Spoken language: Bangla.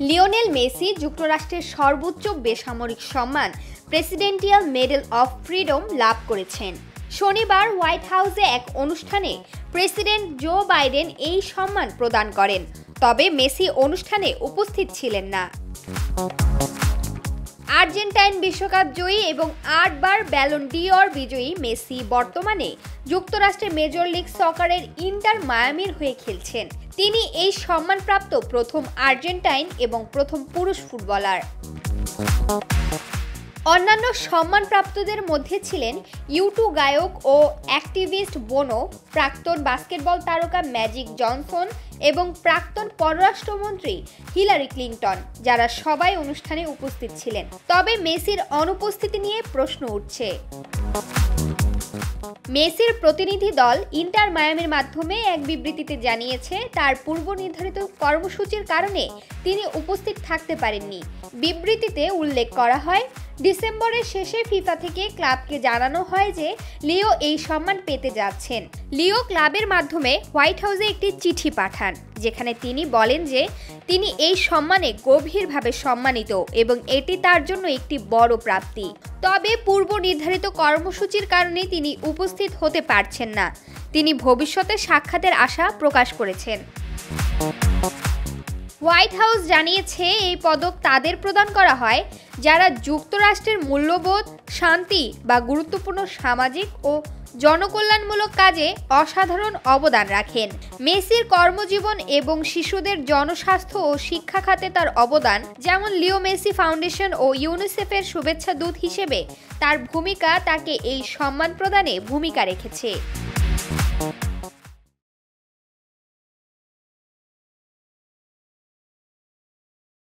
লিওনেল মেসি যুক্তরাষ্ট্রের সর্বোচ্চ বেসামরিক সম্মান প্রেসিডেন্টিয়াল মেডেল অফ ফ্রিডম লাভ করেছেন। শনিবার হোয়াইট হাউসে এক অনুষ্ঠানে প্রেসিডেন্ট জো বাইডেন এই সম্মান প্রদান করেন, তবে মেসি অনুষ্ঠানে উপস্থিত ছিলেন না। আর্জেন্টাইন বিশ্বকাপ জয়ী এবং 8 বার ব্যালন ডি'অর বিজয়ী মেসি বর্তমানে যুক্তরাষ্ট্রের মেজর লিগ সকারের ইন্টার মায়ামির হয়ে খেলছেন। তিনি এই সম্মানপ্রাপ্ত প্রথম আর্জেন্টাইন এবং প্রথম পুরুষ ফুটবলার। অন্যান্য সম্মানপ্রাপ্তদের মধ্যে ছিলেন ইউটিউব গায়ক ও অ্যাক্টিভিস্ট বোনো, প্রাক্তন বাস্কেটবল তারকা ম্যাজিক জনসন এবং প্রাক্তন পররাষ্ট্রমন্ত্রী হিলারি ক্লিনটন, যারা সবাই অনুষ্ঠানে উপস্থিত ছিলেন। তবে মেসির অনুপস্থিতি নিয়ে প্রশ্ন উঠছে। মেসির প্রতিনিধি দল ইন্টার মায়ামির মাধ্যমে এক বিবৃতিতে জানিয়েছে, তার পূর্ব নির্ধারিত কর্মসূচির কারণে তিনি উপস্থিত থাকতে পারেননি। বিবৃতিতে উল্লেখ করা হয়, ডিসেম্বরের শেষে ফিফা থেকে ক্লাবকে জানানো হয় যে লিও এই সম্মান পেতে যাচ্ছেন। লিও ক্লাবের মাধ্যমে হোয়াইট হাউসে একটি চিঠি পাঠান, যেখানে তিনি বলেন যে তিনি এই সম্মানে গভীরভাবে সম্মানিত এবং এটি তার জন্য একটি বড় প্রাপ্তি। তবে পূর্ব নির্ধারিত কর্মসূচির কারণে তিনি উপস্থিত হতে পারছেন না। তিনি ভবিষ্যতে সাক্ষাতের আশা প্রকাশ করেছেন। হোয়াইট হাউস জানিয়েছে, এই পদক তাদের প্রদান করা হয় যারা যুক্তরাষ্ট্রের মূল্যবোধ, শান্তি বা গুরুত্বপূর্ণ সামাজিক ও জনকল্যাণমূলক কাজে অসাধারণ অবদান রাখেন। মেসির কর্মজীবন এবং শিশুদের জনস্বাস্থ্য ও শিক্ষা খাতে তার অবদান, যেমন লিও মেসি ফাউন্ডেশন ও ইউনিসেফের শুভেচ্ছা দূত হিসেবে তার ভূমিকা, তাকে এই সম্মান প্রদানে ভূমিকা রেখেছে।